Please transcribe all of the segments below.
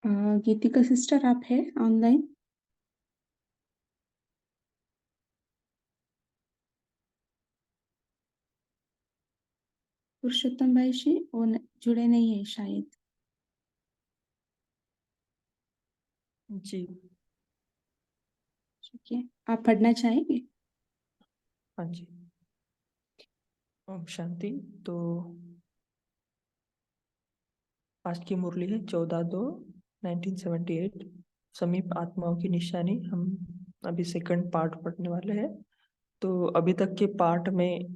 अ, गीतिका sister आप है online? पुरुषोत्तम भाई जी वो जुड़े नहीं है शायद। जी। ठीक है, आप पढ़ना चाहेंगे? हाँ जी। ओम शांति। तो आज की मुरली है 14/2/1978। समीप आत्माओं की निशानी। हम अभी सेकंड पार्ट पढ़ने वाले हैं। तो अभी तक के पार्ट में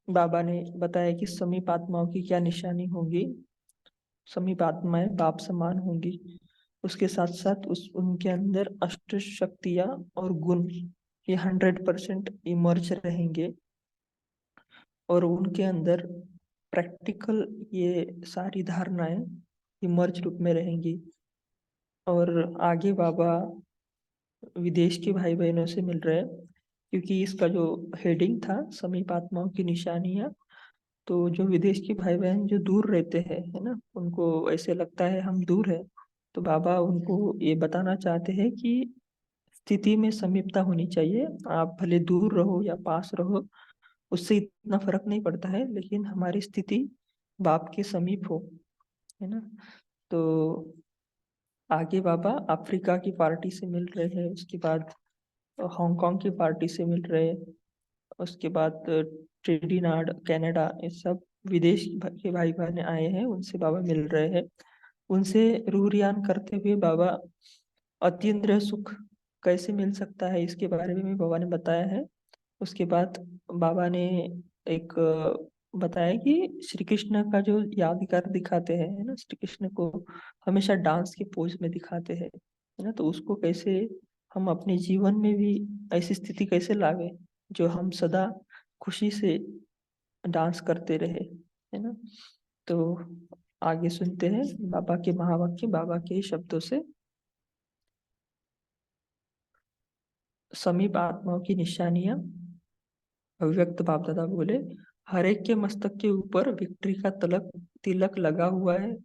बाबा ने बताया कि समीप आत्माओं की क्या निशानी होगी। समीप आत्माएं बाप समान होंगी। उसके साथ साथ उनके अंदर अष्ट शक्तियां और गुण ये 100% इमर्ज रहेंगे और उनके अंदर प्रैक्टिकल ये सारी धारणाएं इमर्ज रूप में रहेंगी। और आगे बाबा विदेश के भाई बहनों से मिल रहे हैं, क्योंकि इसका जो हेडिंग था समीप आत्माओं की निशानियां। तो जो विदेश के भाई बहन जो दूर रहते हैं, है ना, उनको ऐसे लगता है हम दूर है। तो बाबा उनको ये बताना चाहते हैं कि स्थिति में समीपता होनी चाहिए। आप भले दूर रहो या पास रहो, उससे इतना फर्क नहीं पड़ता है, लेकिन हमारी स्थिति बाप के समीप हो, है ना। तो आगे बाबा अफ्रीका की पार्टी से मिल रहे हैं, उसके बाद हांगकांग की पार्टी से मिल रहे हैं, उसके बाद ट्रिनिडाद कनाडा, ये सब विदेश के भाई बहन आए हैं, उनसे बाबा मिल रहे हैं। उनसे रूह रियान करते हुए बाबा अतीन्द्रिय सुख कैसे मिल सकता है इसके बारे में भी बाबा ने बताया है। उसके बाद बाबा ने एक बताया कि श्री कृष्ण का जो यादगार दिखाते हैं, है ना, श्री कृष्ण को हमेशा डांस के पोज में दिखाते हैं, है ना। तो उसको कैसे हम अपने जीवन में भी ऐसी स्थिति कैसे लावे जो हम सदा खुशी से डांस करते रहे, है ना। तो आगे सुनते हैं बाबा के महावाक्य, बाबा के ही शब्दों से। समीप आत्माओं की निशानियां। अव्यक्त बाप दादा बोले, हर एक के मस्तक के ऊपर विक्ट्री का तिलक लगा हुआ है।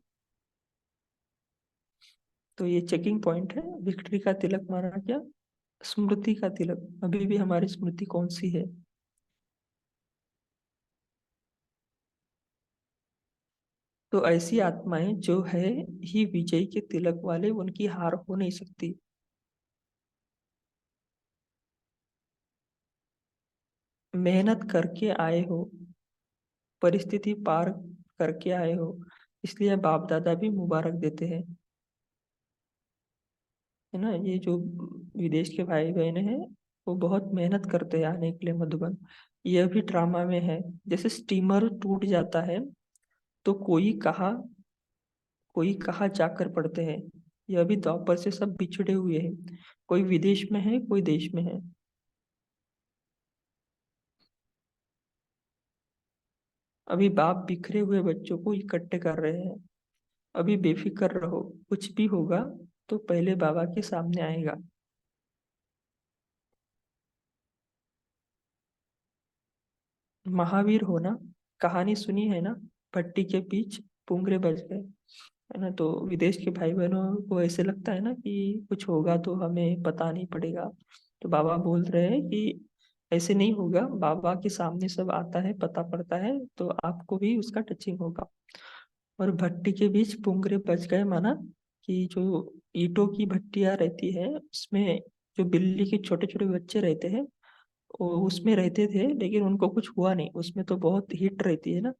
तो ये चेकिंग पॉइंट है। विक्ट्री का तिलक माना क्या? स्मृति का तिलक। अभी भी हमारी स्मृति कौन सी है? तो ऐसी आत्माएं जो है ही विजय के तिलक वाले, उनकी हार हो नहीं सकती। मेहनत करके आए हो, परिस्थिति पार करके आए हो, इसलिए बाप दादा भी मुबारक देते हैं, है ना। ये जो विदेश के भाई बहन हैं, वो बहुत मेहनत करते हैं आने के लिए मधुबन। यह भी ड्रामा में है। जैसे स्टीमर टूट जाता है तो कोई कहाँ जाकर पड़ते हैं। यह भी द्वापर से सब बिछड़े हुए हैं, कोई विदेश में है, कोई देश में है। अभी बाप बिखरे हुए बच्चों को इकट्ठे कर रहे हैं। अभी बेफिक्र रहो, कुछ भी होगा तो पहले बाबा के सामने आएगा। महावीर होना, कहानी सुनी है ना, भट्टी के बीच पुंगरे बज गए, है ना। तो विदेश के भाई बहनों को ऐसे लगता है ना कि कुछ होगा तो हमें पता नहीं पड़ेगा। तो बाबा बोल रहे हैं कि ऐसे नहीं होगा, बाबा के सामने सब आता है, पता पड़ता है, तो आपको भी उसका टचिंग होगा। और भट्टी के बीच पुंगरे बज गए माना कि जो ईंटों की भट्टियां रहती है, उसमें जो बिल्ली के छोटे छोटे बच्चे रहते हैं, वो उसमें रहते थे, लेकिन उनको कुछ हुआ नहीं, उसमें तो बहुत हीट रहती है ना।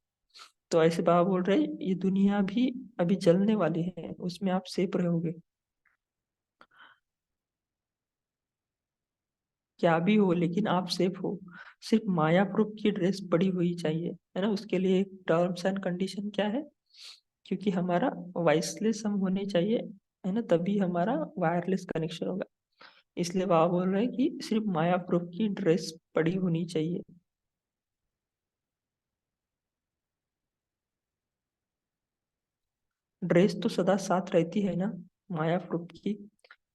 तो ऐसे बाबा बोल रहे हैं, ये दुनिया भी अभी जलने वाली है, उसमें आप सेफ रहोगे। क्या भी हो लेकिन आप सेफ हो। सिर्फ माया प्रूफ की ड्रेस पड़ी हुई चाहिए, है ना। उसके लिए टर्म्स एंड कंडीशन क्या है? क्योंकि हमारा वॉइसलेस हम होने चाहिए, है ना, तभी हमारा वायरलेस कनेक्शन होगा। इसलिए बाबा बोल रहे हैं कि सिर्फ माया प्रूफ की ड्रेस पड़ी होनी चाहिए। ड्रेस तो सदा साथ रहती है ना, माया प्रूफ की।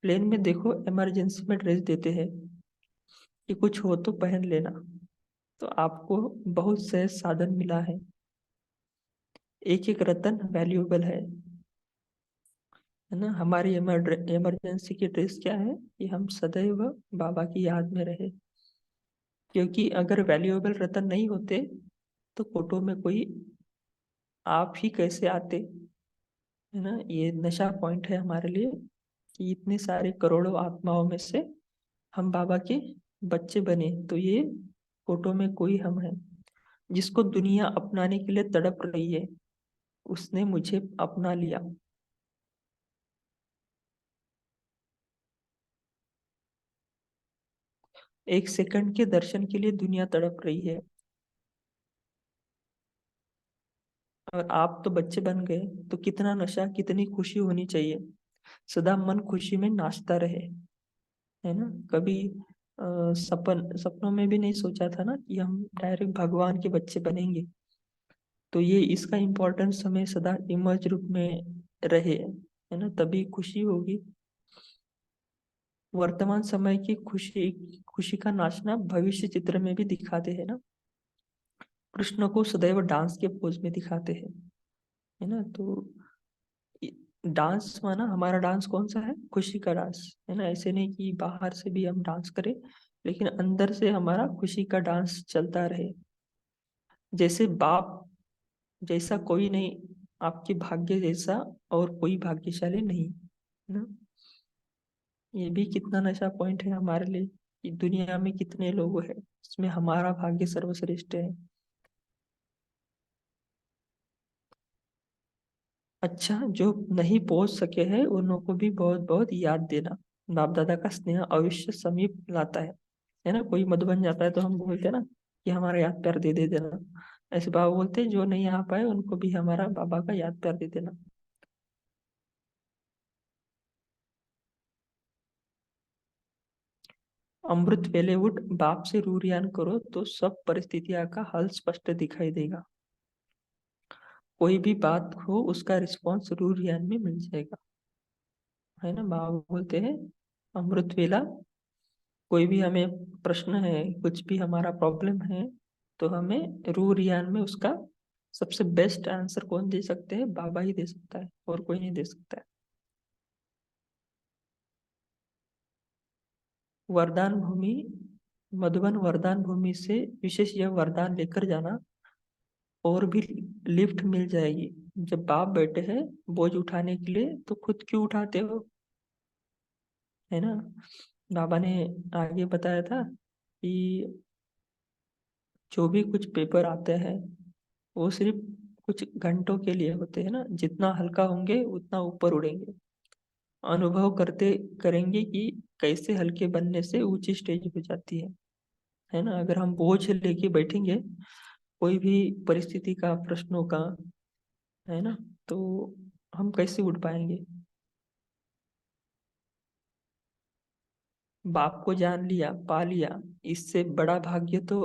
प्लेन में देखो, इमरजेंसी में ड्रेस देते हैं कि कुछ हो तो पहन लेना। तो आपको बहुत से साधन मिला है, एक एक रतन वैल्यूएबल है। है ना। हमारी इमरजेंसी की ड्रेस क्या है कि हम सदैव बाबा की याद में रहे, क्योंकि अगर वैल्यूएबल रतन नहीं होते तो फोटो में कोई आप ही कैसे आते, है ना। ये नशा पॉइंट है हमारे लिए कि इतने सारे करोड़ों आत्माओं में से हम बाबा के बच्चे बने, तो ये फोटो में कोई हम है जिसको दुनिया अपनाने के लिए तड़प रही है, उसने मुझे अपना लिया। एक सेकंड के दर्शन के लिए दुनिया तड़प रही है, और आप तो बच्चे बन गए, तो कितना नशा, कितनी खुशी होनी चाहिए। सदा मन खुशी में नाचता रहे, है ना। कभी सपनों में भी नहीं सोचा था ना कि हम डायरेक्ट भगवान के बच्चे बनेंगे। तो ये इसका इम्पोर्टेंस हमें सदा इमर्ज रूप में रहे, है ना, तभी खुशी होगी। वर्तमान समय की खुशी, खुशी का नाचना भविष्य चित्र में भी दिखाते हैं ना। कृष्ण को सदैव डांस के पोज में दिखाते हैं, है ना। तो डांस माना, हमारा डांस कौन सा है? खुशी का डांस, है ना। ऐसे नहीं कि बाहर से भी हम डांस करें, लेकिन अंदर से हमारा खुशी का डांस चलता रहे। जैसे बाप जैसा कोई नहीं, आपके भाग्य जैसा और कोई भाग्यशाली नहीं, है ना। ये भी कितना नशा पॉइंट है हमारे लिए कि दुनिया में कितने लोग हैं, इसमें हमारा भाग्य सर्वश्रेष्ठ है। अच्छा, जो नहीं पहुंच सके हैं उनको को भी बहुत बहुत याद देना। बाप दादा का स्नेह अवश्य समीप लाता है ना। कोई मधुबन जाता है तो हम बोलते हैं ना कि हमारा याद प्यार दे दे देना। ऐसे बाबा बोलते हैं जो नहीं आ पाए उनको भी हमारा बाबा का याद प्यार दे देना। अमृत वेले उठ बाप से रूरियान करो तो सब परिस्थितियां का हल स्पष्ट दिखाई देगा। कोई भी बात हो उसका रिस्पॉन्स रूरियान में मिल जाएगा, है ना। बाबा बोलते हैं अमृत वेला, कोई भी हमें प्रश्न है, कुछ भी हमारा प्रॉब्लम है, तो हमें रू रियान में उसका सबसे बेस्ट आंसर कौन दे सकते हैं? बाबा ही दे सकता है, और कोई नहीं दे सकता है। वरदान भूमि, मधुबन वरदान भूमि से विशेष यह वरदान लेकर जाना, और भी लिफ्ट मिल जाएगी। जब बाप बैठे हैं बोझ उठाने के लिए, तो खुद क्यों उठाते हो, है ना। बाबा ने आगे बताया था कि जो भी कुछ पेपर आते हैं वो सिर्फ कुछ घंटों के लिए होते हैं ना। जितना हल्का होंगे उतना ऊपर उड़ेंगे। अनुभव करते करेंगे कि कैसे हल्के बनने से ऊंची स्टेज हो जाती है ना। अगर हम बोझ लेके बैठेंगे कोई भी परिस्थिति का, प्रश्नों का, है ना, तो हम कैसे उठ पाएंगे। बाप को जान लिया, पा लिया, इससे बड़ा भाग्य तो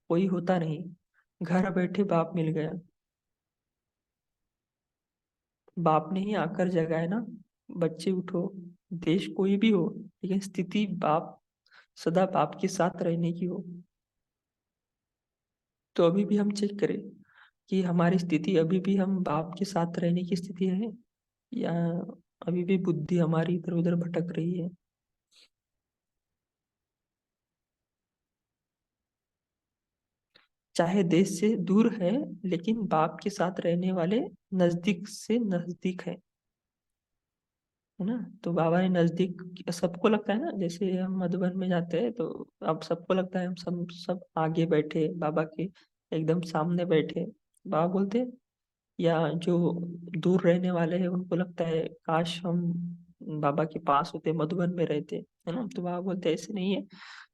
कोई होता नहीं। घर बैठे बाप मिल गया। बाप ने ही आकर जगाए ना, बच्चे उठो। देश कोई भी हो, लेकिन स्थिति बाप, सदा बाप के साथ रहने की हो। तो अभी भी हम चेक करें कि हमारी स्थिति अभी भी हम बाप के साथ रहने की स्थिति है, या अभी भी बुद्धि हमारी इधर उधर भटक रही है। चाहे देश से दूर है, लेकिन बाप के साथ रहने वाले नजदीक से नजदीक है, है ना। तो बाबा ने नजदीक, सबको लगता है ना, जैसे हम मधुबन में जाते हैं तो अब सबको लगता है हम सब आगे बैठे बाबा के, एकदम सामने बैठे। बाबा बोलते हैं, या जो दूर रहने वाले हैं उनको लगता है काश हम बाबा के पास होते, मधुबन में रहते, है ना। तो बाबा बोलते हैं ऐसे नहीं है,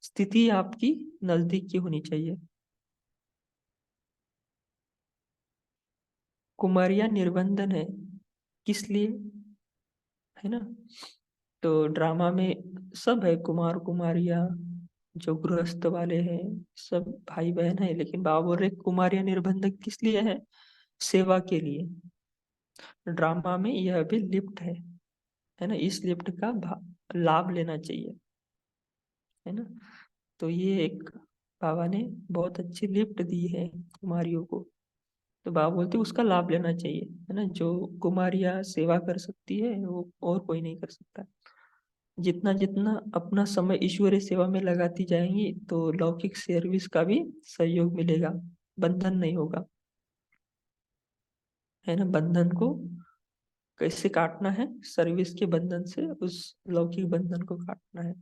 स्थिति आपकी नजदीक की होनी चाहिए। कुमारियां निर्बंधन है, किस लिए, है ना। तो ड्रामा में सब है, कुमार कुमारियां, जो गृहस्थ वाले हैं, सब भाई बहन है, लेकिन बाबा बोल रहे कुमारियां निर्बंधक किस लिए है? सेवा के लिए। ड्रामा में यह भी लिफ्ट है ना, इस लिफ्ट का लाभ लेना चाहिए, है ना। तो ये एक बाबा ने बहुत अच्छी लिफ्ट दी है कुमारियों को। तो बाबा बोलते उसका लाभ लेना चाहिए, है ना। जो कुमारियाँ सेवा कर सकती है वो और कोई नहीं कर सकता। जितना जितना अपना समय ईश्वरीय सेवा में लगाती जाएंगी तो लौकिक सर्विस का भी सहयोग मिलेगा, बंधन नहीं होगा, है ना। बंधन को कैसे काटना है? सर्विस के बंधन से उस लौकिक बंधन को काटना है।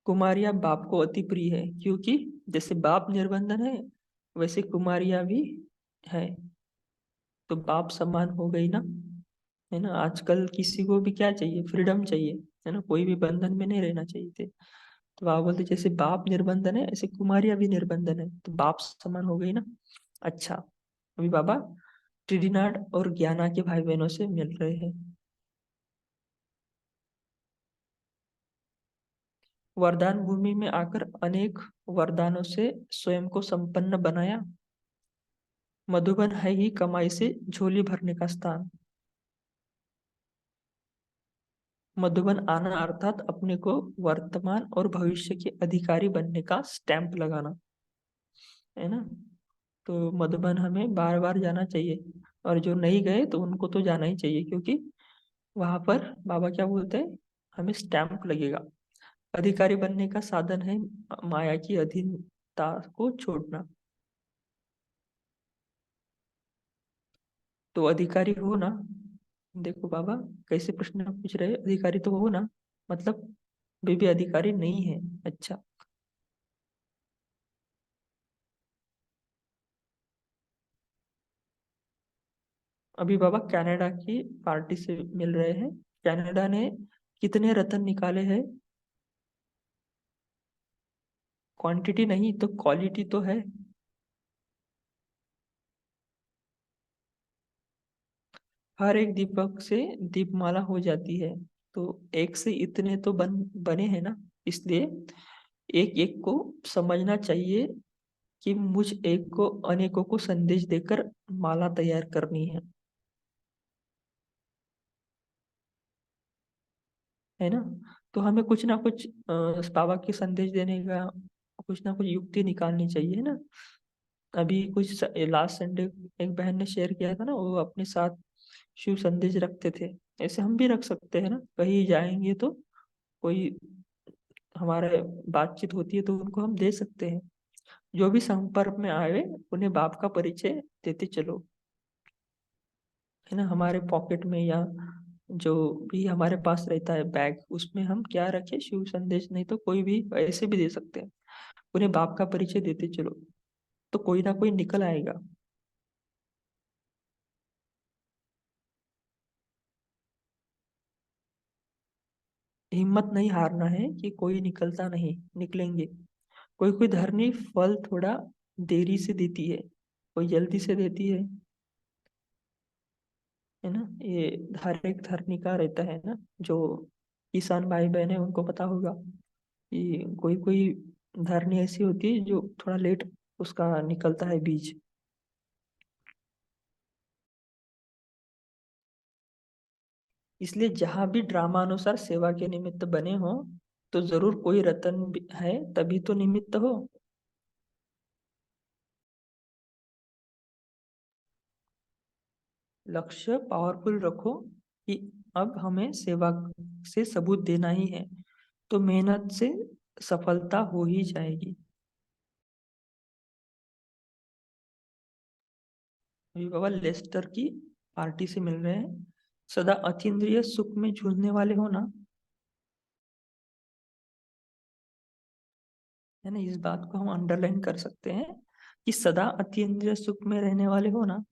कुमारियां बाप को अति प्रिय है, क्योंकि जैसे बाप निर्बंधन है वैसे कुमारियां भी है। तो बाप समान हो गई ना, है ना। आजकल किसी को भी क्या चाहिए? फ्रीडम चाहिए, है ना। कोई भी बंधन में नहीं रहना चाहिए थे। तो बाबा बोलते जैसे बाप निर्बंधन है ऐसे कुमारियां भी निर्बंधन है, तो बाप समान हो गई ना। अच्छा, अभी बाबा ट्रिडिनाड और ज्ञाना के भाई बहनों से मिल रहे हैं। वरदान भूमि में आकर अनेक वरदानों से स्वयं को संपन्न बनाया। मधुबन है ही कमाई से झोली भरने का स्थान। मधुबन आना अर्थात अपने को वर्तमान और भविष्य के अधिकारी बनने का स्टैंप लगाना, है ना। तो मधुबन हमें बार बार जाना चाहिए, और जो नहीं गए तो उनको तो जाना ही चाहिए, क्योंकि वहां पर बाबा क्या बोलते हैं? हमें स्टैंप लगेगा। अधिकारी बनने का साधन है माया की अधीनता को छोड़ना। तो अधिकारी हो ना। देखो बाबा कैसे प्रश्न पूछ रहे हैं, अधिकारी तो हो ना, मतलब वे भी अधिकारी नहीं है। अच्छा, अभी बाबा कनाडा की पार्टी से मिल रहे हैं। कनाडा ने कितने रत्न निकाले हैं? क्वांटिटी नहीं तो क्वालिटी तो है। हर एक दीपक से दीपमाला हो जाती है, तो एक से इतने तो बने हैं ना। इसलिए एक एक को समझना चाहिए कि मुझ एक को अनेकों को संदेश देकर माला तैयार करनी है ना। तो हमें कुछ ना कुछ बाबा के संदेश देने का कुछ ना कुछ युक्ति निकालनी चाहिए, है ना। अभी कुछ लास्ट संडे एक बहन ने शेयर किया था ना, वो अपने साथ शिव संदेश रखते थे। ऐसे हम भी रख सकते हैं ना, कहीं जाएंगे तो कोई हमारे बातचीत होती है तो उनको हम दे सकते हैं। जो भी संपर्क में आए उन्हें बाप का परिचय देते चलो, है ना। हमारे पॉकेट में या जो भी हमारे पास रहता है बैग, उसमें हम क्या रखें? शिव संदेश, नहीं तो कोई भी ऐसे भी दे सकते हैं। उन्हें बाप का परिचय देते चलो, तो कोई ना कोई निकल आएगा। हिम्मत नहीं हारना है कि कोई निकलता नहीं, निकलेंगे। कोई कोई धरनी फल थोड़ा देरी से देती है, कोई जल्दी से देती है ना। ये हर एक धरनी का रहता है ना। जो किसान भाई बहन है उनको पता होगा कि कोई कोई धरनी ऐसी होती है जो थोड़ा लेट उसका निकलता है बीज। इसलिए जहां भी ड्रामा अनुसार सेवा के निमित्त बने हो तो जरूर कोई रतन है, तभी तो निमित्त हो। लक्ष्य पावरफुल रखो कि अब हमें सेवा से सबूत देना ही है, तो मेहनत से सफलता हो ही जाएगी। अभी बाबा लेस्टर की पार्टी से मिल रहे हैं। सदा अतीन्द्रिय सुख में झूलने वाले हो ना, है ना। इस बात को हम अंडरलाइन कर सकते हैं कि सदा अतीन्द्रिय सुख में रहने वाले हो ना,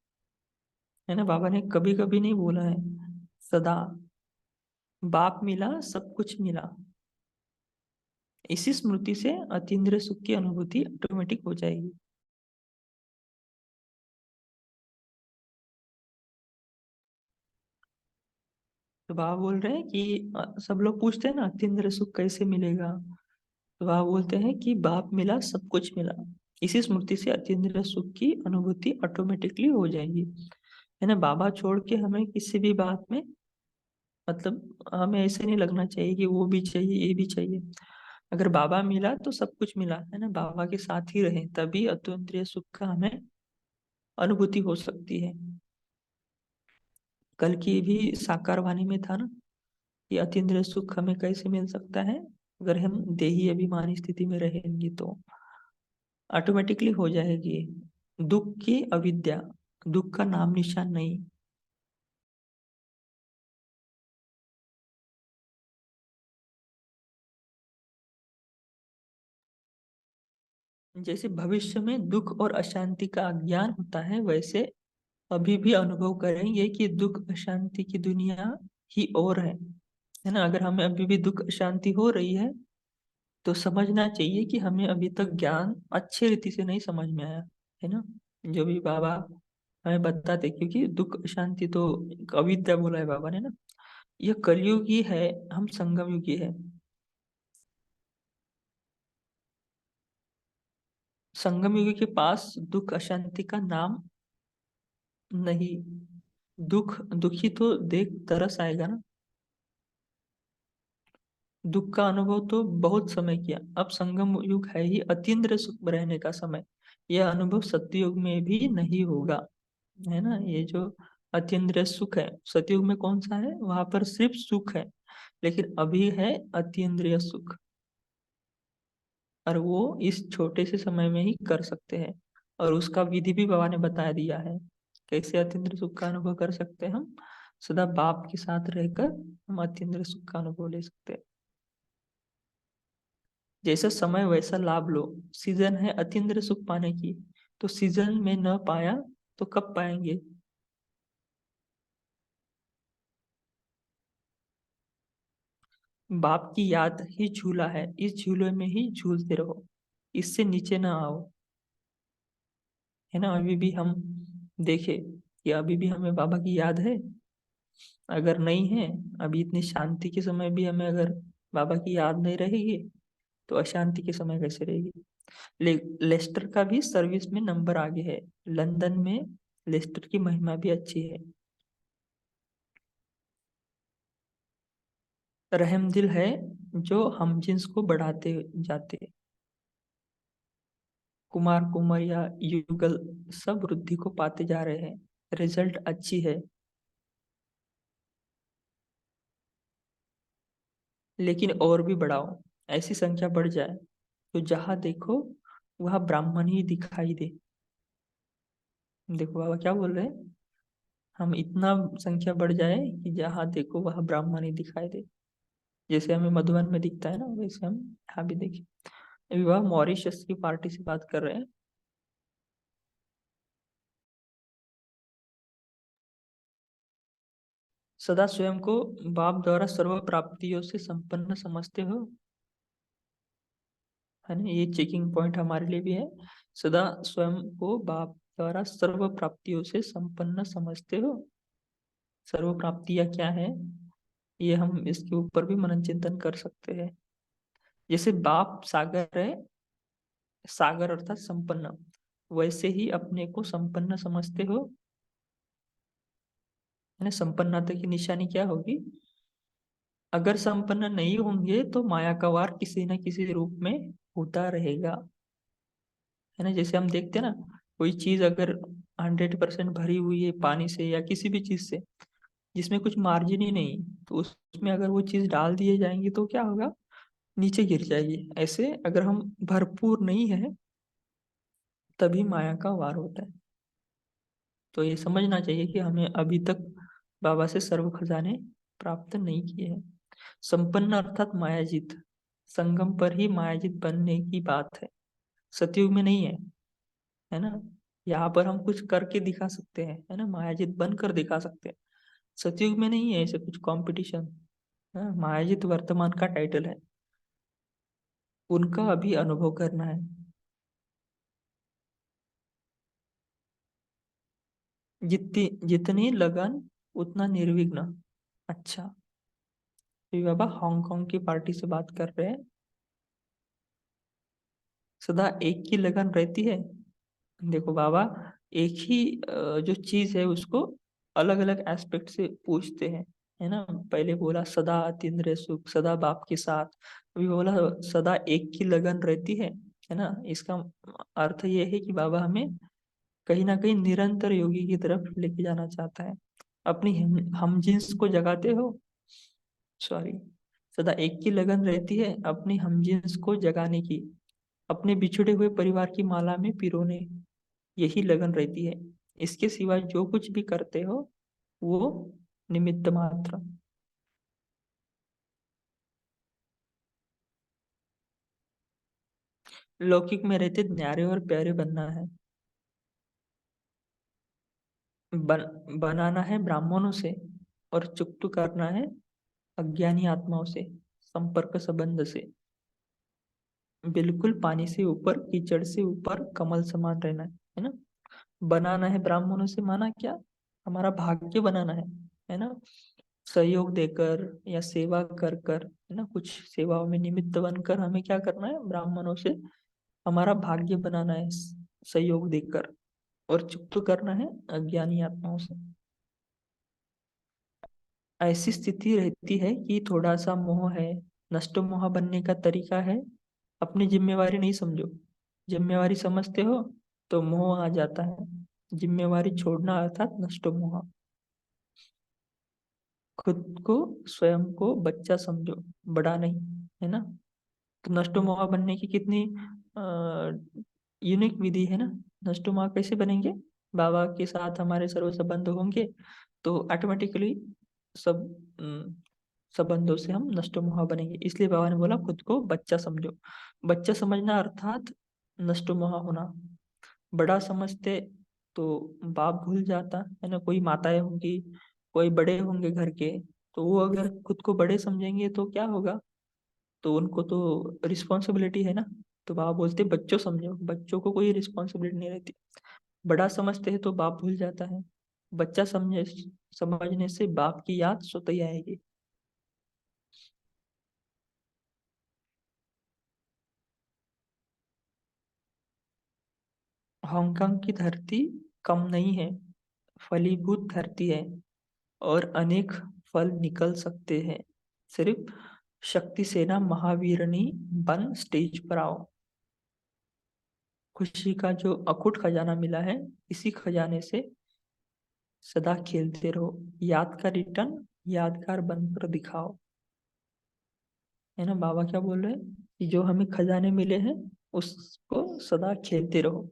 है ना। बाबा ने कभी कभी नहीं बोला है सदा। बाप मिला सब कुछ मिला, इसी स्मृति से अतीन्द्रिय सुख की अनुभूति ऑटोमेटिक हो जाएगी। तो बाबा बोल रहे हैं कि सब लोग पूछते हैं ना अतीन्द्रिय सुख कैसे मिलेगा। तो बाबा बोलते हैं कि बाप मिला सब कुछ मिला, इसी स्मृति से अतीन्द्रिय सुख की अनुभूति ऑटोमेटिकली हो जाएगी, है ना। बाबा छोड़ के हमें किसी भी बात में मतलब हमें ऐसे नहीं लगना चाहिए कि वो भी चाहिए ये भी चाहिए। अगर बाबा मिला तो सब कुछ मिला, है ना। बाबा के साथ ही रहे तभी अतींद्रिय सुख का हमें अनुभूति हो सकती है। कल की भी साकार वाणी में था ना कि अतींद्रिय सुख हमें कैसे मिल सकता है, अगर हम देही अभिमानी स्थिति में रहेंगे तो ऑटोमेटिकली हो जाएगी। दुख की अविद्या, दुख का नाम निशान नहीं। जैसे भविष्य में दुख और अशांति का अज्ञान होता है, वैसे अभी भी अनुभव करेंगे कि दुख अशांति की दुनिया ही और है ना। अगर हमें अभी भी दुख अशांति हो रही है तो समझना चाहिए कि हमें अभी तक ज्ञान अच्छी रीति से नहीं समझ में आया, है ना। जो भी बाबा हमें बताते, क्योंकि दुख अशांति तो अविद्या बोला है बाबा ने ना। यह कलयुगी है, हम संगम युगी है। संगम युगी के पास दुख अशांति का नाम नहीं। दुखी तो देख तरस आएगा ना। दुख का अनुभव तो बहुत समय किया, अब संगम युग है ही अतीन्द्रिय सुख रहने का समय। यह अनुभव सतयुग में भी नहीं होगा, है ना। ये जो अतीन्द्रिय सुख है सतयुग में कौन सा है, वहां पर सिर्फ सुख है, लेकिन अभी है अतीन्द्रिय सुख। और वो इस छोटे से समय में ही कर सकते हैं, और उसका विधि भी बाबा ने बता दिया है कैसे अतीन्द्रिय सुख का अनुभव कर सकते हैं हम। सदा बाप के साथ रहकर हम अतीन्द्रिय सुख का अनुभव ले सकते हैं। जैसा समय वैसा लाभ लो। सीजन है अतीन्द्रिय सुख पाने की, तो सीजन में न पाया तो कब पाएंगे। बाप की याद ही झूला है, इस झूले में ही झूलते रहो, इससे नीचे ना आओ, है ना। अभी भी हम देखे कि अभी भी हमें बाबा की याद है। अगर नहीं है, अभी इतनी शांति के समय भी हमें अगर बाबा की याद नहीं रहेगी तो अशांति के समय कैसे रहेगी। लेस्टर का भी सर्विस में नंबर आगे है, लंदन में लेस्टर की महिमा भी अच्छी है। रहमदिल है जो हम जिन्स को बढ़ाते जाते। कुमार कुमारिया युगल सब वृद्धि को पाते जा रहे हैं, रिजल्ट अच्छी है। लेकिन और भी बढ़ाओ, ऐसी संख्या बढ़ जाए तो जहां देखो वहां ब्राह्मण ही दिखाई दे। देखो बाबा क्या बोल रहे हैं, हम इतना संख्या बढ़ जाए कि जहां देखो वहां ब्राह्मण ही दिखाई दे। जैसे हमें मधुबन में दिखता है ना, वैसे हम यहाँ भी देखें। अभी वह मॉरिशस की पार्टी से बात कर रहे हैं। सदा स्वयं को बाप द्वारा सर्व प्राप्तियों से संपन्न समझते हो, है ना। ये चेकिंग पॉइंट हमारे लिए भी है। सदा स्वयं को बाप द्वारा सर्व प्राप्तियों से संपन्न समझते हो। सर्व प्राप्तियां क्या है, ये हम इसके ऊपर भी मनन चिंतन कर सकते हैं। जैसे बाप सागर है, सागर अर्थात संपन्न, वैसे ही अपने को संपन्न समझते हो, है ना। संपन्नता की निशानी क्या होगी, अगर संपन्न नहीं होंगे तो माया का वार किसी न किसी रूप में होता रहेगा, है ना। जैसे हम देखते हैं ना, कोई चीज अगर 100% भरी हुई है पानी से या किसी भी चीज से जिसमें कुछ मार्जिन ही नहीं, तो उसमें अगर वो चीज डाल दिए जाएंगी तो क्या होगा, नीचे गिर जाएगी। ऐसे अगर हम भरपूर नहीं है तभी माया का वार होता है। तो ये समझना चाहिए कि हमें अभी तक बाबा से सर्व खजाने प्राप्त नहीं किए हैं। संपन्न अर्थात मायाजित, संगम पर ही मायाजित बनने की बात है, सतयुग में नहीं है ना। यहाँ पर हम कुछ करके दिखा सकते हैं, है ना, मायाजित बनकर दिखा सकते हैं। सतयुग में नहीं है ऐसे कुछ कंपटीशन। मायाजित वर्तमान का टाइटल है, उनका अभी अनुभव करना है। जितनी लगन उतना निर्विघ्न। अच्छा, तो ये बाबा हांगकांग की पार्टी से बात कर रहे हैं। सदा एक की लगन रहती है। देखो बाबा एक ही जो चीज है उसको अलग अलग एस्पेक्ट से पूछते हैं। है ना। पहले बोला सदा अतीन्द्रिय सुख, सदा बाप के साथ, अभी बोला सदा एक की लगन रहती है ना। इसका अर्थ ये है कि बाबा हमें कहीं ना कहीं निरंतर योगी की तरफ लेके जाना चाहता है। अपनी हम जिन्स को जगाते हो, सॉरी, सदा एक की लगन रहती है अपनी हम जिन्स को जगाने की, अपने बिछड़े हुए परिवार की माला में पिरोने, यही लगन रहती है। इसके सिवा जो कुछ भी करते हो वो निमित्त मात्र। लौकिक में रहते न्यारे और प्यारे बनना है, बनाना है ब्राह्मणों से, और चुकतू करना है अज्ञानी आत्माओं से, संपर्क संबंध से। बिल्कुल पानी से ऊपर, कीचड़ से ऊपर कमल समान रहना है ना। बनाना है ब्राह्मणों से, माना क्या, हमारा भाग्य बनाना है ना। सहयोग देकर या सेवा कर कर, है ना, कुछ सेवाओं में निमित्त बनकर हमें क्या करना है, ब्राह्मणों से हमारा भाग्य बनाना है, सहयोग देकर, और चुप करना है अज्ञानी आत्माओं से। ऐसी स्थिति रहती है कि थोड़ा सा मोह है। नष्ट मोह बनने का तरीका है, अपनी जिम्मेवारी नहीं समझो। जिम्मेवारी समझते हो तो मोह आ जाता है। जिम्मेवारी छोड़ना अर्थात नष्ट मोह। खुद को, स्वयं को बच्चा समझो, बड़ा नहीं, है ना। तो नष्ट मोह बनने की कितनी यूनिक विधि है ना। नष्ट मोह कैसे बनेंगे, बाबा के साथ हमारे सर्व संबंध होंगे तो ऑटोमेटिकली सब संबंधों से हम नष्ट मोह बनेंगे। इसलिए बाबा ने बोला खुद को बच्चा समझो। बच्चा समझना अर्थात नष्ट मोह होना। बड़ा समझते तो बाप भूल जाता, है ना। कोई माताएं होंगी, कोई बड़े होंगे घर के, तो वो अगर खुद को बड़े समझेंगे तो क्या होगा, तो उनको तो रिस्पॉन्सिबिलिटी है ना। तो बाबा बोलते बच्चों समझो, बच्चों को कोई रिस्पॉन्सिबिलिटी नहीं रहती। बड़ा समझते हैं तो बाप भूल जाता है। बच्चा समझने से बाप की याद स्वतः ही आएगी। हांगकांग की धरती कम नहीं है, फलीभूत धरती है, और अनेक फल निकल सकते हैं। सिर्फ शक्ति सेना महावीरनी बन स्टेज पर आओ। खुशी का जो अखुट खजाना मिला है, इसी खजाने से सदा खेलते रहो। याद का रिटर्न यादगार बनकर दिखाओ, है ना। बाबा क्या बोल रहे हैं कि जो हमें खजाने मिले हैं उसको सदा खेलते रहो,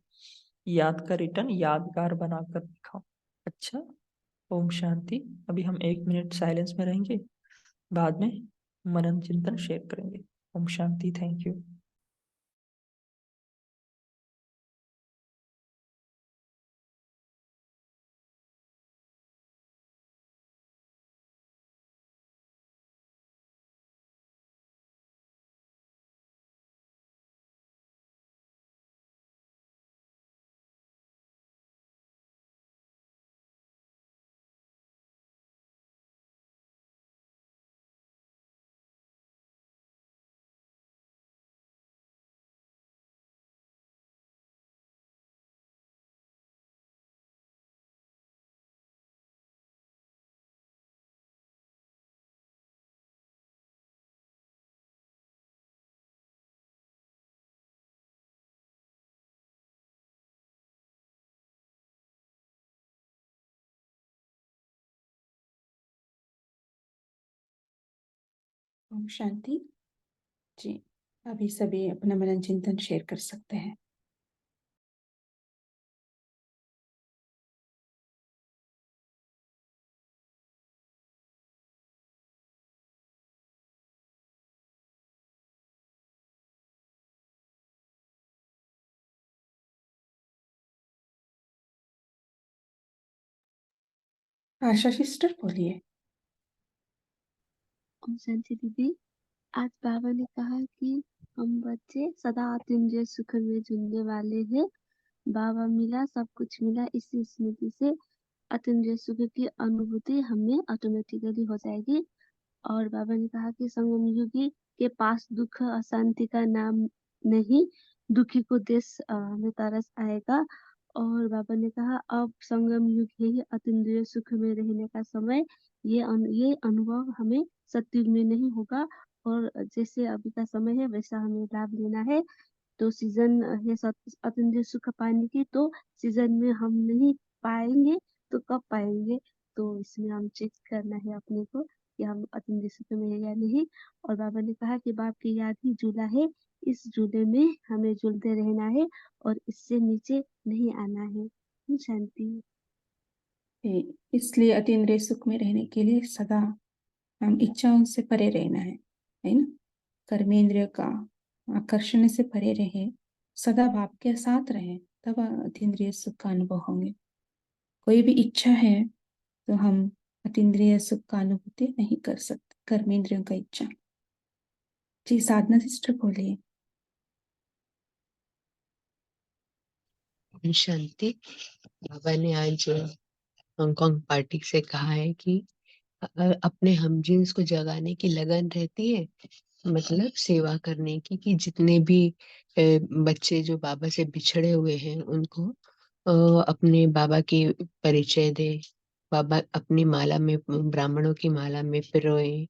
याद का रिटर्न यादगार बनाकर दिखाओ। अच्छा, ओम शांति। अभी हम 1 मिनट साइलेंस में रहेंगे, बाद में मनन चिंतन शेयर करेंगे। ओम शांति। Thank you. ओम शांति। जी, अभी सभी अपना मनन चिंतन शेयर कर सकते हैं। आशा सिस्टर बोलिए। ओम शांति दीदी। आज बाबा ने कहा कि हम बच्चे सदा अतीन्द्रिय सुख में झूमने वाले हैं। बाबा मिला, सब कुछ मिला, इसी स्मृति से अतीन्द्रिय सुख की अनुभूति हमें ऑटोमेटिकली हो जाएगी। और बाबा ने कहा कि संगम युगी के पास दुख अशांति का नाम नहीं, दुखी को देश में तरस आएगा। और बाबा ने कहा अब संगम युग है ही अतीन्द्रिय सुख में रहने का समय। ये अनुभव हमें सतयुग में नहीं होगा। और जैसे अभी का समय है वैसा हमें लाभ लेना है। तो सीजन है अतीन्द्रिय सुख पाने की, तो सीजन में हम नहीं पाएंगे तो कब पाएंगे? तो इसमें हम चेक करना है अपने को कि हम अतीन्द्रिय सुख में है या नहीं। और बाबा ने कहा कि बाप की याद ही झूला है, इस झूले में हमें झूलते रहना है और इससे नीचे नहीं आना है। शांति। इसलिए अतीन्द्रिय सुख में रहने के लिए सदा हम इच्छाओं से परे रहना है ना। कर्मेंद्रिय का आकर्षण से परे रहे, सदा बाप के साथ रहे, तब अतीन्द्रिय सुख का अनुभव होंगे। कोई भी इच्छा है तो हम अतीन्द्रिय सुख का अनुभूति नहीं कर सकते, कर्मेंद्रियों का इच्छा। जी साधना सिस्टर बोलिए। शांति। बाबा ने आज हांगकांग पार्टी से कहा है कि अपने हमजिन्स को जगाने की लगन रहती है, मतलब सेवा करने की, कि जितने भी बच्चे जो बाबा से बिछड़े हुए हैं उनको अपने बाबा की परिचय दे, बाबा अपनी माला में, ब्राह्मणों की माला में पिरोए।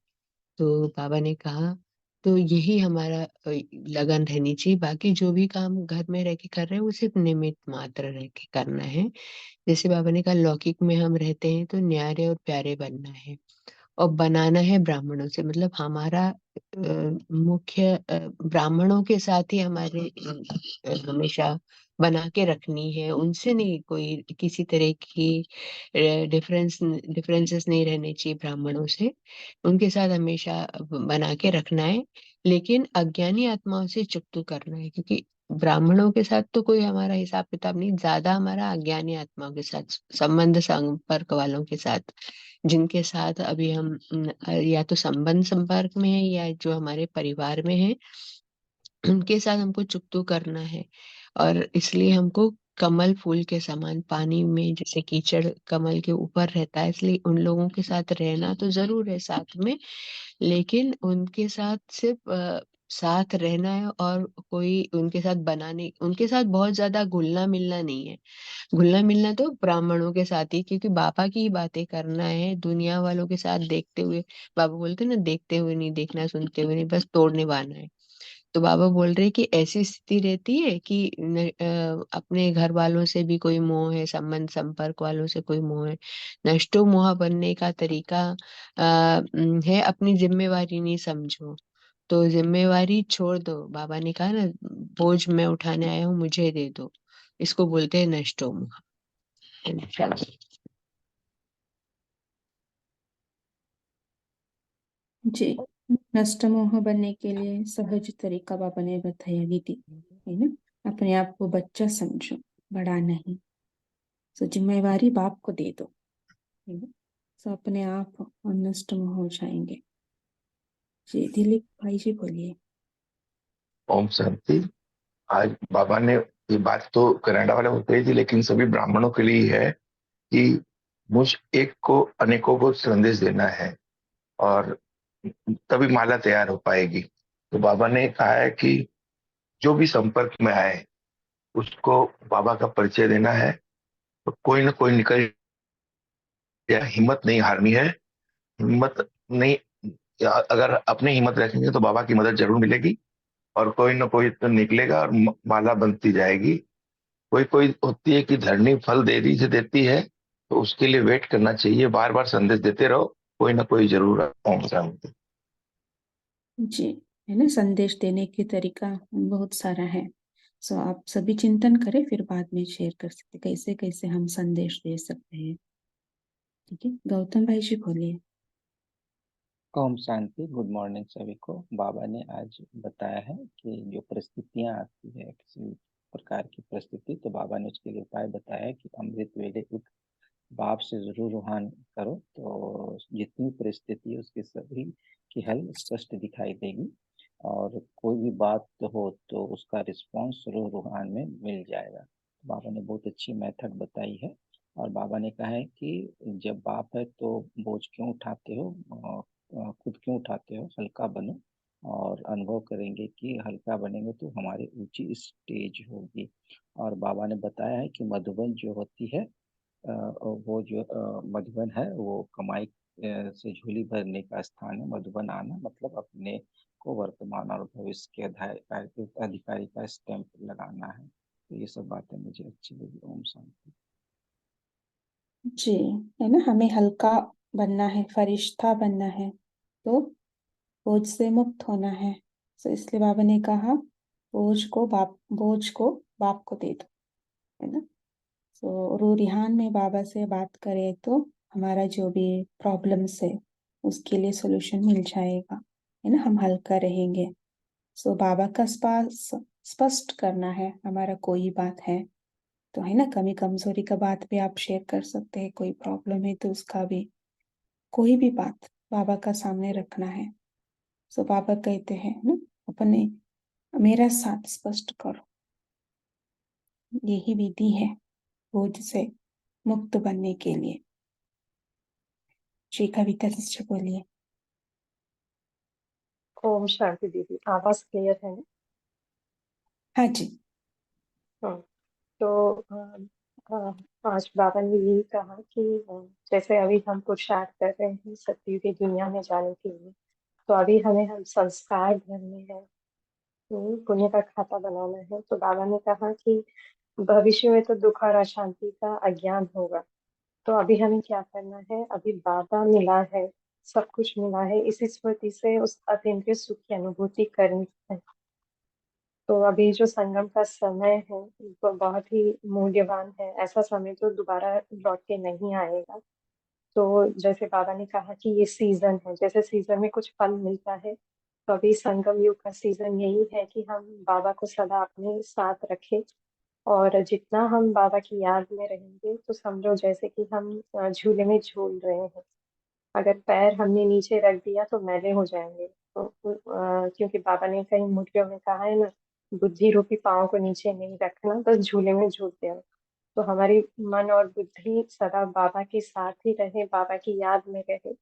तो बाबा ने कहा तो यही हमारा लगन रहनी चाहिए। बाकी जो भी काम घर में रह के कर रहे हैं वो सिर्फ निमित्त मात्र रह के करना है। जैसे बाबा ने कहा लौकिक में हम रहते हैं तो न्यारे और प्यारे बनना है और बनाना है ब्राह्मणों से, मतलब हमारा मुख्य ब्राह्मणों के साथ ही हमारे हमेशा बना के रखनी है, उनसे नहीं कोई किसी तरह की डिफरेंसेस नहीं रहने चाहिए ब्राह्मणों से, उनके साथ हमेशा बना के रखना है। लेकिन अज्ञानी आत्माओं से चुकतू करना है, क्योंकि ब्राह्मणों के साथ तो कोई हमारा हिसाब किताब नहीं, ज्यादा हमारा अज्ञानी आत्माओं के साथ संबंध, संपर्क वालों के साथ, जिनके साथ अभी हम या तो संबंध संपर्क में है या जो हमारे परिवार में है, उनके साथ हमको चुकतू करना है। और इसलिए हमको कमल फूल के समान पानी में जैसे कीचड़ कमल के ऊपर रहता है, इसलिए उन लोगों के साथ रहना तो जरूर है साथ में, लेकिन उनके साथ सिर्फ साथ रहना है और कोई उनके साथ बनाने, उनके साथ बहुत ज्यादा घुलना मिलना नहीं है। घुलना मिलना तो ब्राह्मणों के साथ ही, क्योंकि बाबा की ही बातें करना है, दुनिया वालों के साथ देखते हुए, बाबा बोलते हैं ना, देखते हुए नहीं देखना, सुनते हुए नहीं, बस तोड़ने वाना है। तो बाबा बोल रहे कि ऐसी स्थिति रहती है कि अपने घर वालों से भी कोई मोह है, संबंध संपर्क वालों से कोई मोह है। नष्टो मोह बनने का तरीका है अपनी जिम्मेवारी नहीं समझो, तो जिम्मेवारी छोड़ दो। बाबा ने कहा ना, बोझ मैं उठाने आया हूँ मुझे दे दो, इसको बोलते हैं नष्टो मोह। जी, नष्ट मोह बनने के लिए सहज तरीका बाबा ने बताया विधि, है ना। अपने आप को बच्चा समझो, बड़ा नहीं। तो जिम्मेवारी बाप को दे दो, है ना। तो अपने आप नष्ट मोह हो जाएंगे। जी दिलीप भाई जी बोलिए। ओम शांति। आज बाबा ने ये बात तो कनाडा वाले को कही थी, लेकिन सभी ब्राह्मणों के लिए ही है कि मुझ एक को अनेकों को संदेश देना है और तभी माला तैयार हो पाएगी। तो बाबा ने कहा है कि जो भी संपर्क में आए उसको बाबा का परिचय देना है, तो कोई ना कोई निकल, या हिम्मत नहीं हारनी है। हिम्मत नहीं, या अगर अपनी हिम्मत रखेंगे तो बाबा की मदद जरूर मिलेगी और कोई ना कोई तो निकलेगा और माला बनती जाएगी। कोई कोई होती है कि धरनी फल देरी से देती है, तो उसके लिए वेट करना चाहिए, बार बार संदेश देते रहो, कोई ना कोई जरूर। ओम शांति। जी, है ना, संदेश देने के तरीका बहुत सारा है। सो आप सभी चिंतन करें, फिर बाद में शेयर कर सकते कैसे कैसे हम संदेश दे सकते हैं। ठीक है, गौतम भाई जी बोलिए। ओम शांति। गुड मॉर्निंग सभी को। बाबा ने आज बताया है कि जो परिस्थितियां आती है, किसी प्रकार की परिस्थिति, तो बाबा ने उसके लिए उपाय बताया है कि अमृत वेले उठ बाप से जरूर रूहान करो, तो जितनी परिस्थिति है उसकी सभी की हल स्पष्ट दिखाई देगी और कोई भी बात हो तो उसका रिस्पॉन्स जरूर रूहान में मिल जाएगा। बाबा ने बहुत अच्छी मेथड बताई है और बाबा ने कहा है कि जब बाप है तो बोझ क्यों उठाते हो, खुद क्यों उठाते हो, हल्का बनो और अनुभव करेंगे कि हल्का बनेंगे तो हमारी ऊंची स्टेज होगी। और बाबा ने बताया है कि मधुबन जो होती है, वो जो मधुबन है वो कमाई से झोली भरने का स्थान है। मधुबन आना मतलब अपने को वर्तमान और भविष्य के अधिकारी का स्टैंप लगाना है। तो ये सब बातें मुझे अच्छी लगी। ओम शांति। जी, है ना, हमें हल्का बनना है, फरिश्ता बनना है, तो बोझ से मुक्त होना है। तो इसलिए बाबा ने कहा बोझ को बाप को दे दो, है ना। तो रूरिहान में बाबा से बात करें तो हमारा जो भी प्रॉब्लम्स है उसके लिए सोल्यूशन मिल जाएगा, है ना, हम हल्का रहेंगे। सो बाबा का स्पष्ट करना है हमारा कोई बात है तो, है ना, कमी कमजोरी का बात भी आप शेयर कर सकते हैं, कोई प्रॉब्लम है तो उसका भी, कोई भी बात बाबा का सामने रखना है। सो बाबा कहते हैं ना, अपने मेरा साथ स्पष्ट करो, यही विधि है बोझ से मुक्त बनने के लिए। जी, कविता सिस्टर बोलिए। ओम शांति दीदी, आवाज क्लियर है ना? हाँ जी। हाँ, तो आज बाबा ने यही कहा कि जैसे अभी हम पुरुषार्थ कर रहे हैं सत्य की दुनिया में जाने के लिए, तो अभी हम संस्कार भरने हैं, पुण्य का खाता बनाना है। तो बाबा ने कहा कि भविष्य में तो दुख और अशांति का अज्ञान होगा, तो अभी हमें क्या करना है? अभी बाबा मिला है, सब कुछ मिला है, इसी स्मृति से उस अतीन्द्रिय सुख की अनुभूति करनी है। तो अभी जो संगम का समय है वो बहुत ही मूल्यवान है, ऐसा समय तो दोबारा लौट के नहीं आएगा। तो जैसे बाबा ने कहा कि ये सीजन है, जैसे सीजन में कुछ फल मिलता है, तो अभी संगम युग का सीजन यही है कि हम बाबा को सदा अपने साथ रखें, और जितना हम बाबा की याद में रहेंगे तो समझो जैसे कि हम झूले में झूल रहे हैं। अगर पैर हमने नीचे रख दिया तो मैले हो जाएंगे, तो क्योंकि बाबा ने कई मुद्रियों में कहा है ना, बुद्धि रूपी पाँव को नीचे नहीं रखना, बस झूले में झूलते रहो। तो हमारी मन और बुद्धि सदा बाबा के साथ ही रहे, बाबा की याद में रहे।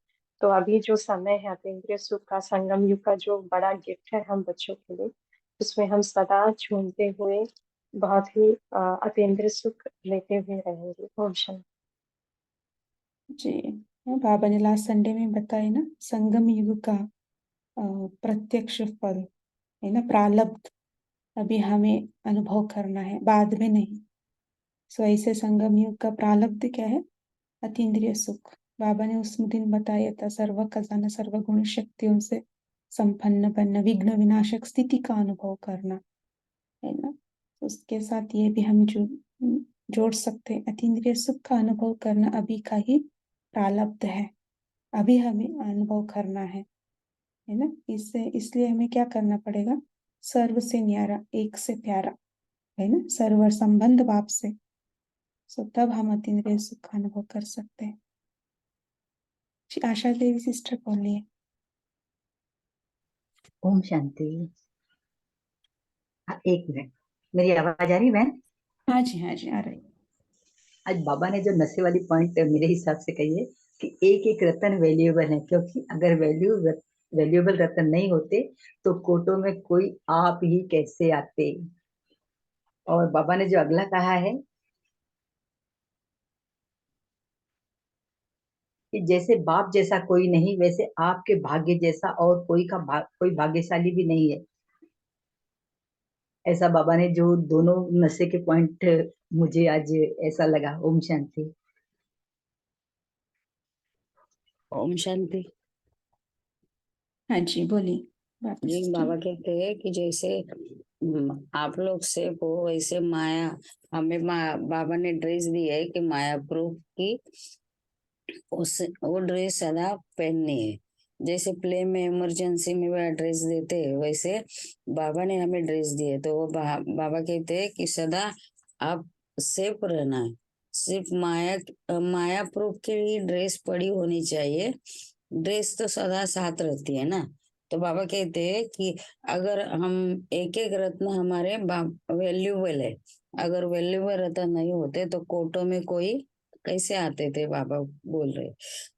तो अभी जो समय है अतीन्द्रिय सुख का, संगम युग का जो बड़ा गिफ्ट है हम बच्चों के लिए, उसमें हम सदा झूमते हुए बहुत ही अतीन्द्रिय सुख लेते हुए रहेंगे। ओम शांति। जी, बाबा ने लास्ट संडे में बताया ना, संगम युग का प्रत्यक्ष फल, है ना, प्रारब्ध अभी हमें अनुभव करना है, बाद में नहीं। सो ऐसे संगम युग का प्रारब्ध क्या है? अतीन्द्रिय सुख। बाबा ने उस दिन बताया था, सर्व खजाना सर्व गुण शक्तियों से संपन्न बनना, विघ्न विनाशक स्थिति का अनुभव करना, है ना। उसके साथ ये भी हम जोड़ सकते हैं, अतीन्द्रिय सुख का अनुभव करना अभी का ही प्रारब्ध है, अभी हमें अनुभव करना है ना। इसलिए हमें क्या करना पड़ेगा? सर्व से न्यारा, एक से प्यारा, है ना, सर्व संबंध बाप से। सो तब हम अतीन्द्रिय सुख का अनुभव कर सकते हैं। जी, आशा देवी सिस्टर बोलिए। ओम शांति। एक मिनट, मेरी आवाज आ रही है बहन? हाँ जी, हाँ जी, आ रही है। आज बाबा ने जो नशे वाली पॉइंट मेरे हिसाब से कही है कि एक एक रतन वैल्यूएबल है, क्योंकि अगर वैल्यूएबल रतन नहीं होते तो कोटों में कोई आप ही कैसे आते। और बाबा ने जो अगला कहा है कि जैसे बाप जैसा कोई नहीं, वैसे आपके भाग्य जैसा और कोई भाग्यशाली भी नहीं है। ऐसा बाबा ने जो दोनों नशे के पॉइंट, मुझे आज ऐसा लगा। ओम शांति। ओम शांति। हाँ जी, बोलिए जी, सिस्टर। बाबा कहते हैं कि जैसे आप लोग से हो वैसे माया, हमें बाबा ने ड्रेस दी है कि माया प्रूफ की वो ड्रेस सदा पहननी है। जैसे प्ले में इमरजेंसी में वह ड्रेस देते हैं, वैसे बाबा ने हमें ड्रेस दी है। तो वो बाबा कहते हैं कि सदा आप सेफ रहना है। सिर्फ माया प्रूफ की ही ड्रेस पड़ी होनी चाहिए, ड्रेस तो सदा साथ रहती है ना। तो बाबा कहते हैं कि अगर हम एक एक रत्न हमारे वैल्यूबल है, अगर वैल्यूबल रत्न नहीं होते तो कोटों में कोई कैसे आते थे, बाबा बोल रहे।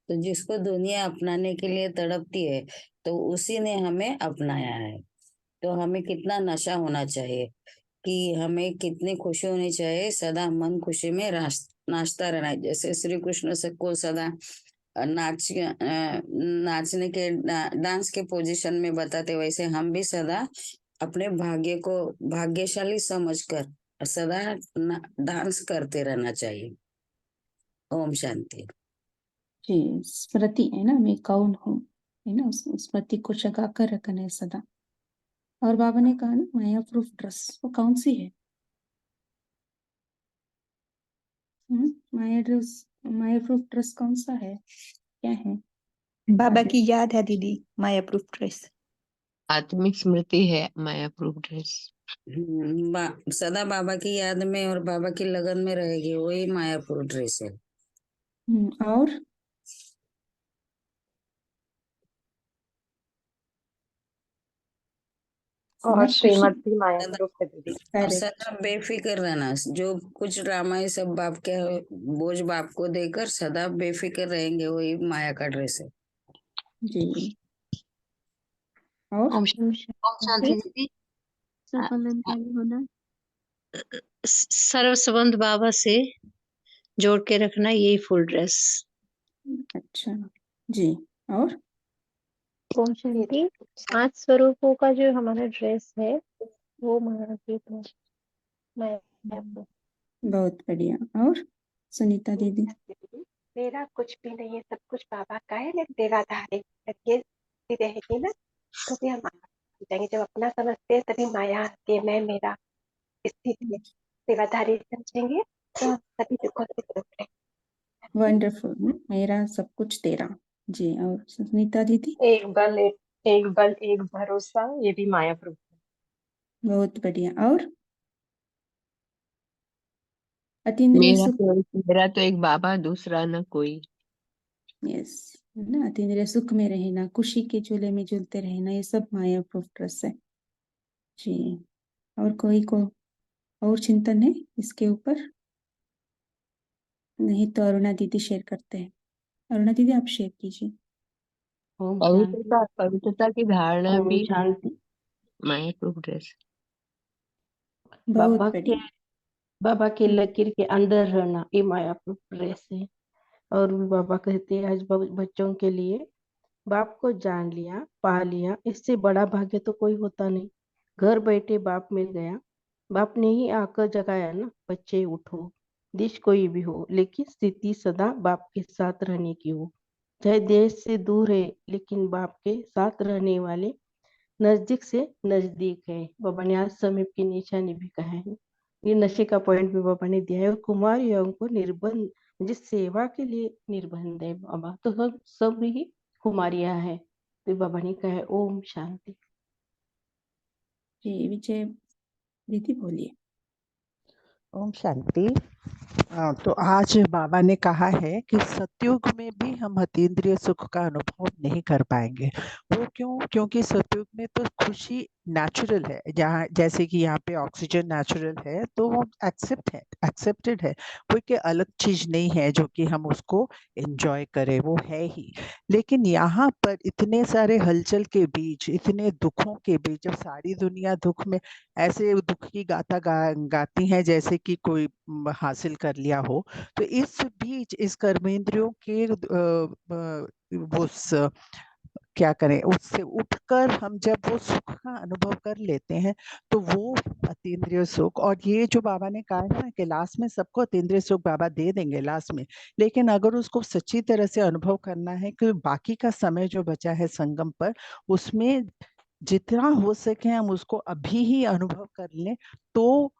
तो जिसको दुनिया अपनाने के लिए तड़पती है तो उसी ने हमें अपनाया है। तो हमें कितना नशा होना चाहिए, कि हमें कितनी खुशी होनी चाहिए, सदा मन खुशी में नाचता रहना है। जैसे श्री कृष्ण से को सदा नाचने के डांस के पोजीशन में बताते, वैसे हम भी सदा अपने भाग्य को भाग्यशाली समझकर सदा डांस करते रहना चाहिए। ओम शांति। जी, स्मृति है ना, मैं कौन हूँ, है ना, उस स्मृति को जगा कर रखना है सदा। और बाबा ने कहा ना, माया प्रूफ ड्रेस वो कौन सी है? माया प्रूफ ड्रेस कौन सा है, क्या है? बाबा की याद है दीदी, माया प्रूफ ड्रेस। आत्मिक स्मृति है माया प्रूफ ड्रेस। सदा बाबा की याद में और बाबा की लगन में रहेगी, वही मायापुर ड्रेस है। और और श्रीमद भी सदा मायापुर है दीदी। सदा बेफिक्र रहना, जो कुछ ड्रामा ये सब बाप के बोझ बाप को देकर सदा बेफिक्र रहेंगे, वही माया का ड्रेस है। जी। और ओम शांति दीदी। सफलताली होना, सर्व संबंध बाबा से जोड़ के रखना, यही फुल ड्रेस। अच्छा जी। और ओम शांति। 5 स्वरूपों का जो हमारा ड्रेस है वो महादीप है, मायापुर। बहुत बढ़िया। और सुनीता दीदी? मेरा कुछ भी नहीं है, सब कुछ बाबा का है, लेकिन देवाधारी ये रहेगी ना, तभी हम जाएंगे। जब अपना समझते हैं तभी माया आती है, मैं मेरा स्थिति में देवाधारी समझेंगे तो हम सभी दुखों से दूर रहेंगे। वंडरफुल, मेरा सब कुछ तेरा। जी। और सुनीता दीदी? एक बल एक भरोसा, ये भी मायापुर है। बहुत बढ़िया। और अतीन्द्रिय सुख? मेरा तो एक बाबा, दूसरा न कोई। यस, ना अतीन्द्रिय सुख में रहना, खुशी के झूले में झूलते रहना, ये सब माया प्रूफ ड्रेस है जी। और कोई को और चिंतन है इसके ऊपर? नहीं तो अरुणा दीदी शेयर करते हैं। अरुणा दीदी आप शेयर कीजिए। पवित्रता की धारणा ओम भी शांति। माया प्रूफ ड्रेस। बहुत बाबा के बढ़िया। लकीर के अंदर रहना, ये माया प्रूफ ड्रेस है। और बाबा कहते हैं आज बच्चों के लिए, बाप को जान लिया, पा लिया, इससे बड़ा भाग्य तो कोई होता नहीं। घर बैठे बाप मिल गया, बाप ने ही आकर जगाया ना, बच्चे उठो, देश कोई भी हो, लेकिन स्थिति सदा बाप के साथ रहने की हो। चाहे देश से दूर है, लेकिन बाप के साथ रहने वाले नजदीक से नजदीक है। बाबा ने आज समीप की निशानी भी कहा है, ये नशे का पॉइंट भी बाबा ने दिया है। और कुमार योगों को निर्बंध, जिस सेवा के लिए निर्बंध है बाबा, तो सब ही कुमारियां है, तो बाबा ने कहा है। ओम शांति। जी, विजय दीदी बोलिए। ओम शांति। तो आज बाबा ने कहा है कि सतयुग में भी हम अतीन्द्रिय सुख का अनुभव नहीं कर पाएंगे। वो क्यों? क्योंकि सतयुग में तो खुशी नेचुरल है, जहाँ जैसे कि यहाँ पे ऑक्सीजन नेचुरल है, तो वो एक्सेप्टेड है, कोई के अलग चीज नहीं है जो कि हम उसको एंजॉय करें, वो है ही। लेकिन यहाँ पर इतने सारे हलचल के बीच, इतने दुखों के बीच, जब सारी दुनिया दुख में ऐसे दुख की गाथा गाती है जैसे कि कोई हासिल कर लिया हो, तो इस बीच इस कर्मेंद्रियों के क्या करें, उससे उठकर हम जब वो सुख का अनुभव कर लेते हैं, तो वो अतीन्द्रिय सुख। और ये जो बाबा ने कहा है ना कि लास्ट में सबको अतीन्द्रिय सुख बाबा दे देंगे लास्ट में, लेकिन अगर उसको सच्ची तरह से अनुभव करना है कि बाकी का समय जो बचा है संगम पर, उसमें जितना हो सके हम उसको अभी ही अनुभव कर लें, तो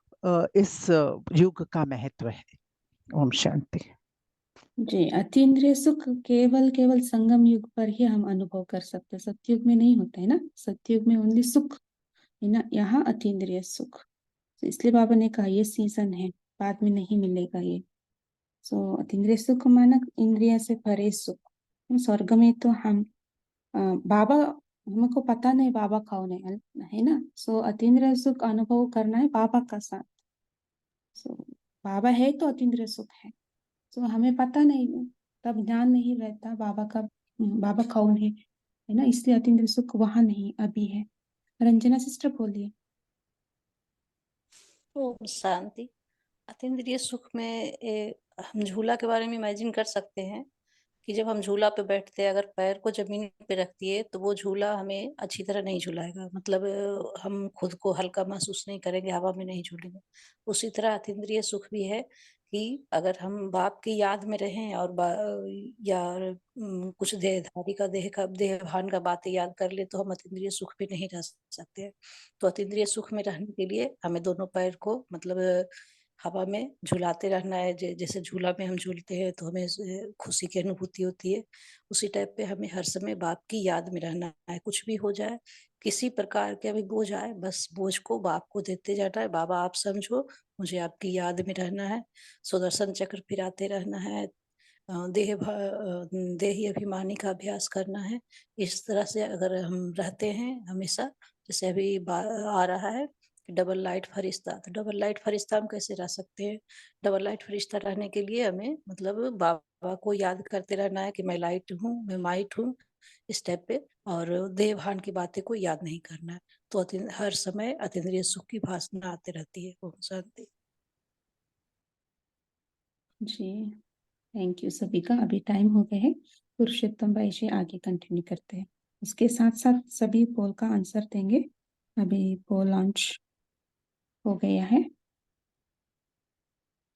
इस युग का महत्व है। ओम शांति। जी, अतीन्द्रिय सुख केवल संगम युग पर ही हम अनुभव कर सकते हैं, सतयुग में नहीं होता है ना। सतयुग में ओनली सुख है ना, यहाँ अतीन्द्रिय सुख। तो इसलिए बाबा ने कहा ये सीजन है, बाद में नहीं मिलेगा ये। सो अतीन्द्रिय सुख माना इंद्रिय से परे सुख। स्वर्ग में तो हम बाबा, हमको पता नहीं बाबा कौन है ना। सो अतीन्द्रिय सुख अनुभव करना है बाबा का साथ। सो बाबा है तो अतीन्द्रिय सुख है। तो हमें पता नहीं, तब ज्ञान नहीं रहता बाबा कौन है ना, इसलिए अतीन्द्रिय सुख वहां नहीं, अभी है। रंजना सिस्टर बोलिए। ओम शांति। अतीन्द्रिय सुख में हम झूला के बारे में इमेजिन कर सकते हैं कि जब हम झूला पे बैठते हैं, अगर पैर को जमीन पे रख दिए तो वो झूला हमें अच्छी तरह नहीं झुलाएगा, मतलब हम खुद को हल्का महसूस नहीं करेंगे, हवा में नहीं झूलेंगे। उसी तरह अतीन्द्रिय सुख भी है कि अगर हम बाप की याद में रहें और या कुछ देहधारी का देहभान का बातें याद कर ले, तो हम अतीन्द्रिय सुख भी नहीं रह सकते हैं। तो अतीन्द्रिय सुख में रहने के लिए हमें दोनों पैर को मतलब हवा में झुलाते रहना है। जैसे झूला में हम झूलते हैं तो हमें खुशी की अनुभूति होती है, उसी टाइप पे हमें हर समय बाप की याद में रहना है। कुछ भी हो जाए, किसी प्रकार के भी बोझ आए, बस बोझ को बाप को देते जाना है। बाबा आप समझो, मुझे आपकी याद में रहना है, सुदर्शन चक्र फिराते रहना है, देही अभिमानी का अभ्यास करना है। इस तरह से अगर हम रहते हैं हमेशा, जैसे अभी आ रहा है डबल लाइट फरिश्ता, तो डबल लाइट फरिश्ता हम कैसे रह सकते हैं? डबल लाइट फरिश्ता रहने के लिए हमें मतलब बाबा को याद करते रहना है कि मैं लाइट हूँ, मैं माइट हूँ, इस टाइप पे। और देह भान की बातें को याद नहीं करना है, तो हर समय अतीन्द्रिय सुख की भासना आती रहती है। ओम शांति। जी, थैंक यू सभी का। अभी टाइम हो गया है, पुरुषोत्तम भाई जी आगे कंटिन्यू करते हैं। इसके साथ साथ सभी पोल का आंसर देंगे। अभी पोल लॉन्च हो गया है।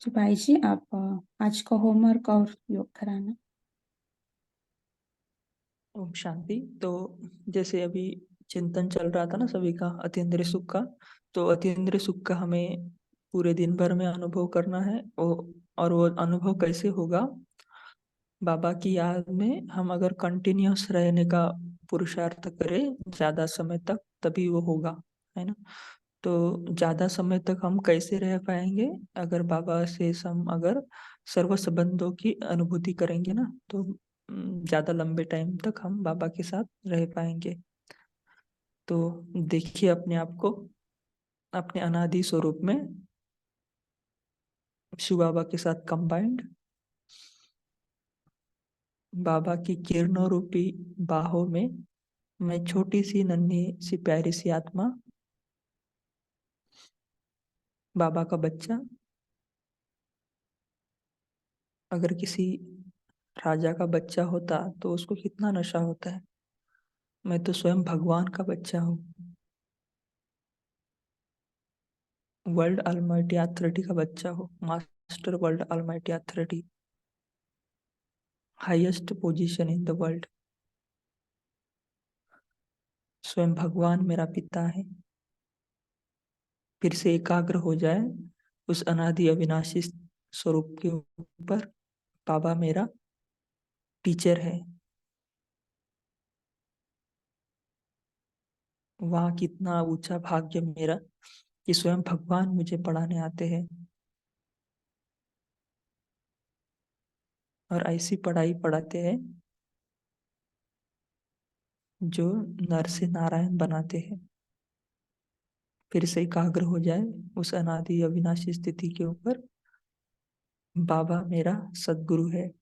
तो भाई जी आप आज का होमवर्क और योग कराना। ओम शांति। तो जैसे अभी चिंतन चल रहा था ना सभी का अतीन्द्रिय सुख का, तो अतीन्द्रिय सुख का हमें पूरे दिन भर में अनुभव करना है। और वो अनुभव कैसे होगा? बाबा की याद में हम अगर कंटिन्यूस रहने का पुरुषार्थ करें ज्यादा समय तक, तभी वो होगा, है ना। तो ज्यादा समय तक हम कैसे रह पाएंगे? अगर बाबा से हम अगर सर्व संबंधों की अनुभूति करेंगे ना, तो ज्यादा लंबे टाइम तक हम बाबा के साथ रह पाएंगे। तो देखिए अपने आप को अपने अनादि स्वरूप में शिव बाबा के साथ कंबाइंड, बाबा की किरणों रूपी बाहों में मैं छोटी सी नन्ही सी प्यारी सी आत्मा, बाबा का बच्चा। अगर किसी राजा का बच्चा होता तो उसको कितना नशा होता है। मैं तो स्वयं भगवान का बच्चा हूँ, वर्ल्ड अलमाइटी अथॉरिटी का बच्चा हूँ, master world Almighty authority, highest position in the world. स्वयं भगवान मेरा पिता है। फिर से एकाग्र हो जाए उस अनादि अविनाशी स्वरूप के ऊपर। बाबा मेरा टीचर है। वहाँ कितना ऊंचा भाग्य मेरा कि स्वयं भगवान मुझे पढ़ाने आते हैं, और ऐसी पढ़ाई पढ़ाते हैं जो नर से नारायण बनाते हैं। फिर से एकाग्र हो जाए उस अनादि अविनाशी स्थिति के ऊपर। बाबा मेरा सद्गुरु है।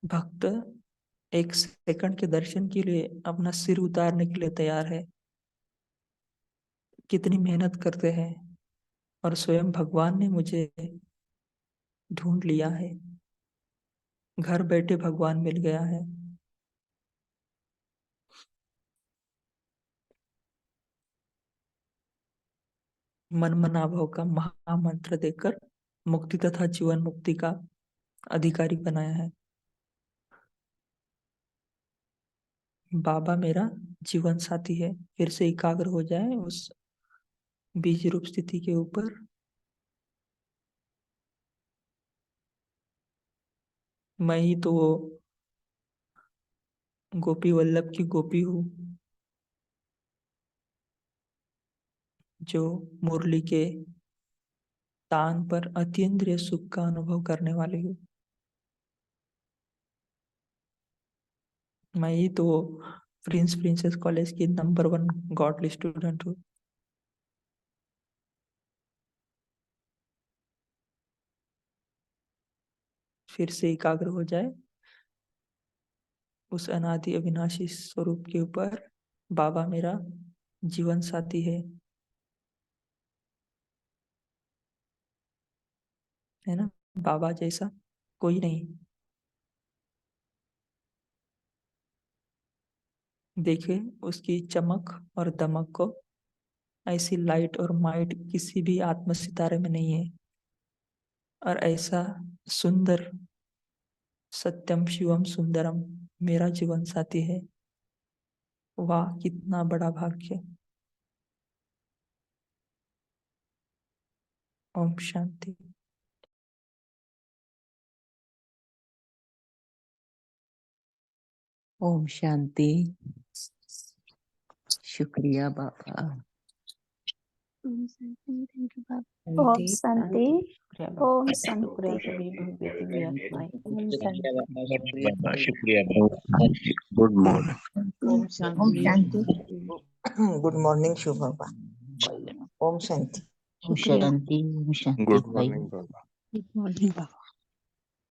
भक्त एक सेकंड के दर्शन के लिए अपना सिर उतारने के लिए तैयार है। कितनी मेहनत करते हैं, और स्वयं भगवान ने मुझे ढूंढ लिया है। घर बैठे भगवान मिल गया है। मन मनाभव का महामंत्र देकर मुक्ति तथा जीवन मुक्ति का अधिकारी बनाया है। बाबा मेरा जीवन साथी है। फिर से एकाग्र हो जाए उस बीज रूप स्थिति के ऊपर। मैं ही तो गोपी वल्लभ की गोपी हूँ, जो मुरली के तान पर अतीन्द्रिय सुख का अनुभव करने वाली हूँ। मैं ही तो प्रिंस प्रिंसेस कॉलेज की नंबर 1 गॉडली स्टूडेंट हूँ। फिर से एकाग्र हो जाए उस अनादि अविनाशी स्वरूप के ऊपर। बाबा मेरा जीवन साथी है ना। बाबा जैसा कोई नहीं। देखे उसकी चमक और दमक को। ऐसी लाइट और माइट किसी भी आत्म सितारे में नहीं है। और ऐसा सुंदर सत्यम शिवम सुंदरम मेरा जीवन साथी है। वाह, कितना बड़ा भाग्य। ओम शांति। ओम शांति। शुक्रिया बाबा। ओम शांति। थैंक यू बाबा। ओम शांति। शुक्रिया बाबा। ओम शुक्रिया शांति। सभी भव्य दिव्य आत्माएं। ओम शांति। शुक्रिया। Good morning. ओम ओम शांति। शांति। गुड मॉर्निंग शुभ बाबा। ओम शांति। ओम शुक्रिया। शांति। ओम शांति गुड भाई। मॉर्निंग बाबा। गुड मॉर्निंग बाबा।